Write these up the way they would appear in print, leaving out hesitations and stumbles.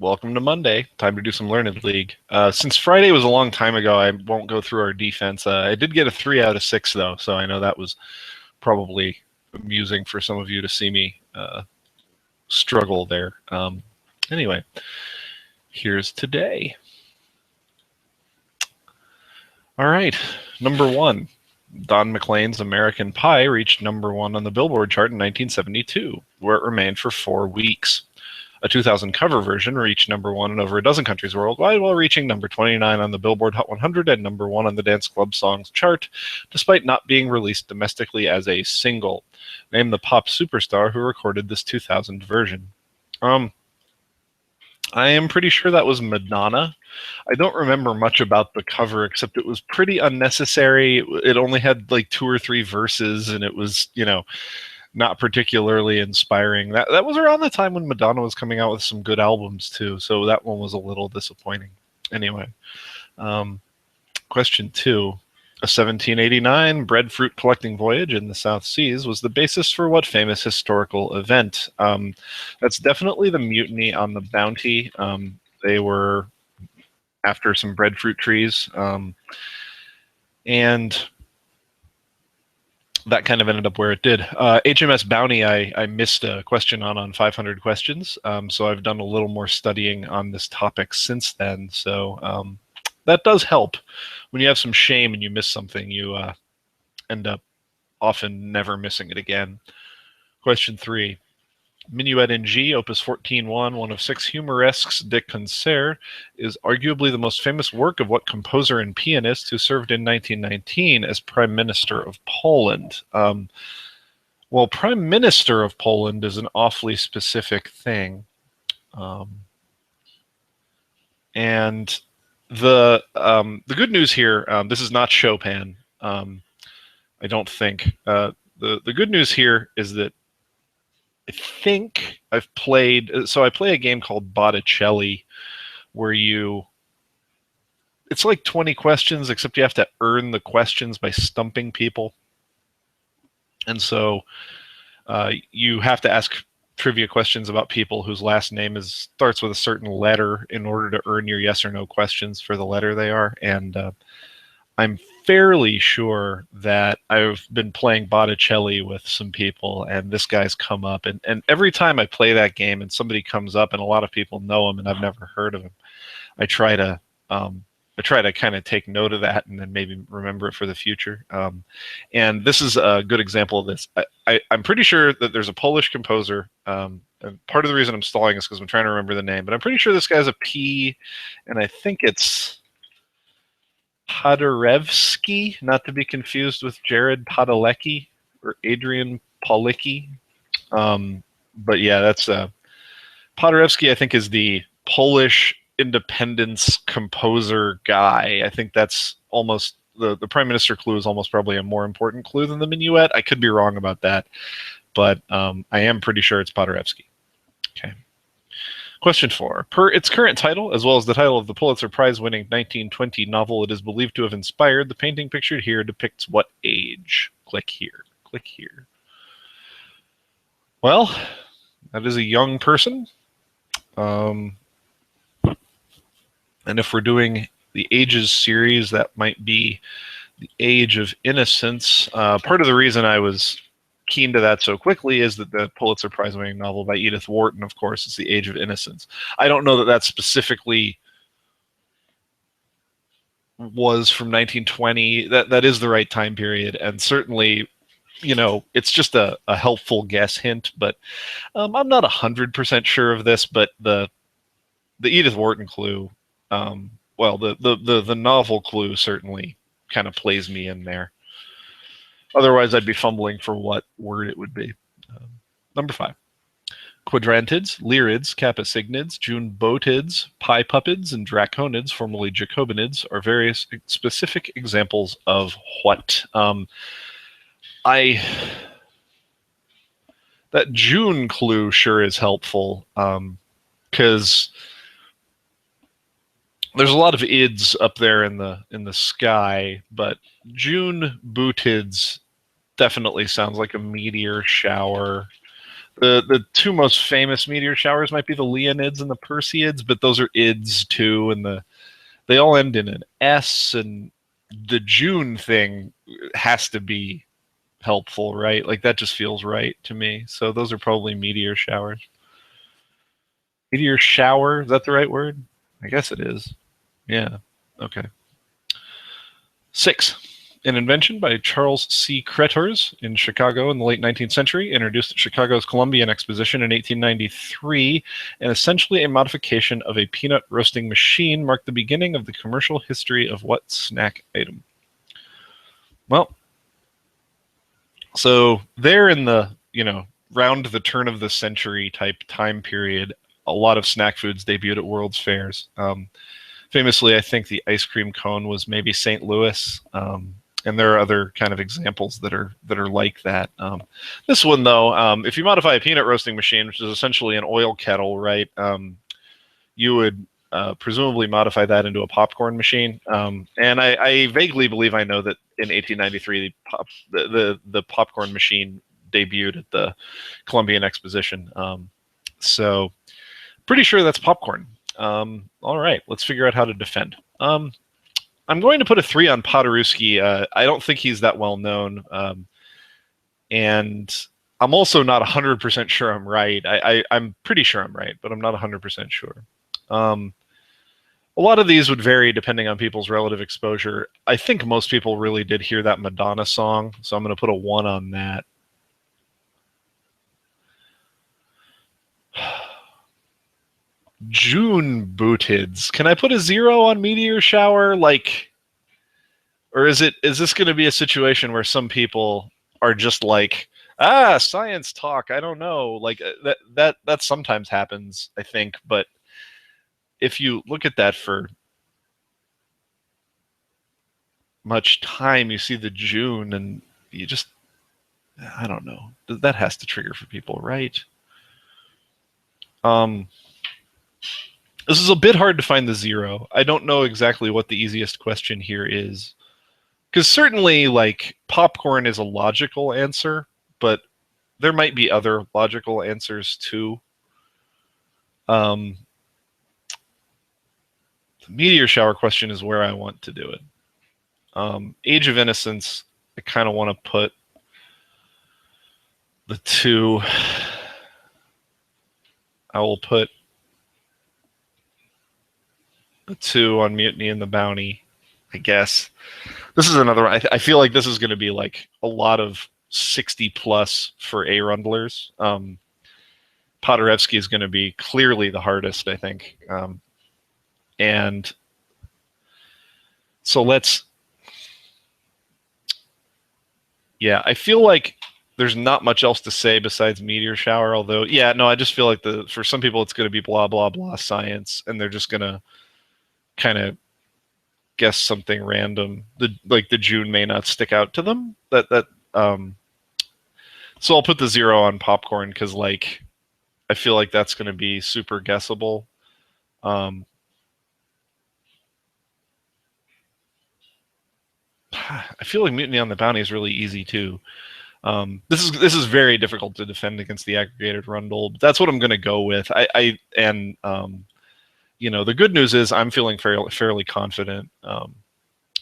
welcome to Monday. Time to do some Learned League. Since Friday was a long time ago, I won't go through our defense. I did get a 3 out of 6, though, so I know that was probably amusing for some of you to see me struggle there. Anyway, here's today. All right, number 1. Don McLean's American Pie reached number 1 on the Billboard chart in 1972, where it remained for 4 weeks. A 2000 cover version reached number 1 in over a dozen countries worldwide, while reaching number 29 on the Billboard Hot 100 and number 1 on the Dance Club Songs chart, despite not being released domestically as a single. Name the pop superstar who recorded this 2000 version. I am pretty sure that was Madonna. I don't remember much about the cover, except it was pretty unnecessary. It only had like 2 or 3 verses, and it was, not particularly inspiring. That was around the time when Madonna was coming out with some good albums too, so that one was a little disappointing. Anyway, question 2. A 1789 breadfruit collecting voyage in the South Seas was the basis for what famous historical event? That's definitely the mutiny on the Bounty. They were after some breadfruit trees, and that kind of ended up where it did. HMS Bounty, I missed a question on 500 questions, so I've done a little more studying on this topic since then, so that does help. When you have some shame and you miss something, you end up often never missing it again. Question 3. Minuet in G, Opus 14.1, one of 6 humoresques de concert, is arguably the most famous work of what composer and pianist who served in 1919 as Prime Minister of Poland? Well, Prime Minister of Poland is an awfully specific thing. And the good news here, this is not Chopin, I don't think. The good news here is that I think I've played, so I play a game called Botticelli, where it's like 20 questions, except you have to earn the questions by stumping people. And so you have to ask trivia questions about people whose last name starts with a certain letter in order to earn your yes or no questions for the letter they are. And I'm fairly sure that I've been playing Botticelli with some people, and this guy's come up. And every time I play that game and somebody comes up, and a lot of people know him and I've never heard of him, I try to kind of take note of that and then maybe remember it for the future. And this is a good example of this. I'm pretty sure that there's a Polish composer. And part of the reason I'm stalling is because I'm trying to remember the name, but I'm pretty sure this guy's a P, and I think it's Paderewski, not to be confused with Jared Padalecki or Adrian Paulicki. But yeah, that's Paderewski, I think, is the Polish independence composer guy. I think that's almost the Prime Minister clue is almost probably a more important clue than the minuet. I could be wrong about that, but I am pretty sure it's Paderewski. Okay. Question 4. Per its current title, as well as the title of the Pulitzer Prize-winning 1920 novel it is believed to have inspired, the painting pictured here depicts what age? Click here. Click here. Well, that is a young person. And if we're doing the ages series, that might be the Age of Innocence. Part of the reason I was keen to that so quickly is that the Pulitzer Prize-winning novel by Edith Wharton, of course, is The Age of Innocence. I don't know that that specifically was from 1920. That is the right time period, and certainly, it's just a helpful guess hint. But I'm not 100% sure of this. But the Edith Wharton clue, well, the novel clue certainly kind of plays me in there. Otherwise, I'd be fumbling for what word it would be. Number 5. Quadrantids, lyrids, capasignids, junebotids, pipupids, and draconids, formerly jacobinids, are various specific examples of what? That June clue sure is helpful, because there's a lot of ids up there in the sky, but June bootids definitely sounds like a meteor shower. The two most famous meteor showers might be the Leonids and the Perseids, but those are ids too, and they all end in an S, and the June thing has to be helpful, right? Like that just feels right to me. So those are probably meteor showers. Meteor shower, is that the right word? I guess it is. Yeah. Okay. 6. An invention by Charles C. Cretors in Chicago in the late 19th century, introduced at Chicago's Columbian Exposition in 1893, and essentially a modification of a peanut roasting machine, marked the beginning of the commercial history of what snack item? Well, so there in the, round the turn of the century type time period, a lot of snack foods debuted at World's Fairs. Famously, I think the ice cream cone was maybe St. Louis, and there are other kind of examples that are like that. This one, though, if you modify a peanut roasting machine, which is essentially an oil kettle, right, you would presumably modify that into a popcorn machine. And I vaguely believe I know that in 1893, the popcorn machine debuted at the Columbian Exposition. So pretty sure that's popcorn. All right, let's figure out how to defend. I'm going to put a 3 on Podorowski. I don't think he's that well known. And I'm also not 100% sure I'm right. I'm pretty sure I'm right, but I'm not 100% sure. A lot of these would vary depending on people's relative exposure. I think most people really did hear that Madonna song, so I'm going to put a 1 on that. June bootids. Can I put a 0 on meteor shower? Like, or is this going to be a situation where some people are just like, science talk, I don't know. Like that sometimes happens, I think, but if you look at that for much time, you see the June and you just, I don't know. That has to trigger for people, right? This is a bit hard to find the 0. I don't know exactly what the easiest question here is. Because certainly, like, popcorn is a logical answer, but there might be other logical answers too. The meteor shower question is where I want to do it. Age of Innocence, I kind of want to put the 2. I will put the 2 on Mutiny and the Bounty, I guess. This is another one. I feel like this is going to be like a lot of 60 plus for A-Rundlers. Podorowski is going to be clearly the hardest, I think. And so I feel like there's not much else to say besides meteor shower, although, I just feel like for some people it's going to be blah, blah, blah science, and they're just going to kind of guess something random. The June may not stick out to them. So I'll put the 0 on popcorn because, like, I feel like that's going to be super guessable. I feel like Mutiny on the Bounty is really easy too. This is very difficult to defend against the aggregated Rundle, but that's what I'm going to go with. The good news is I'm feeling fairly confident.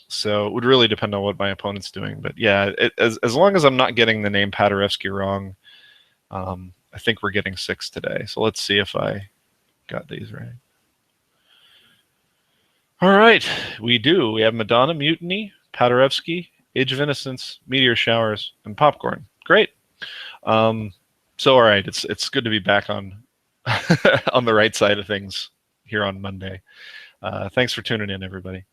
So it would really depend on what my opponent's doing. But yeah, as long as I'm not getting the name Podorowski wrong, I think we're getting 6 today. So let's see if I got these right. All right, we do. We have Madonna, Mutiny, Podorowski, Age of Innocence, Meteor Showers, and Popcorn. Great. So all right, it's good to be back on on the right side of things here on Monday. Thanks for tuning in, everybody.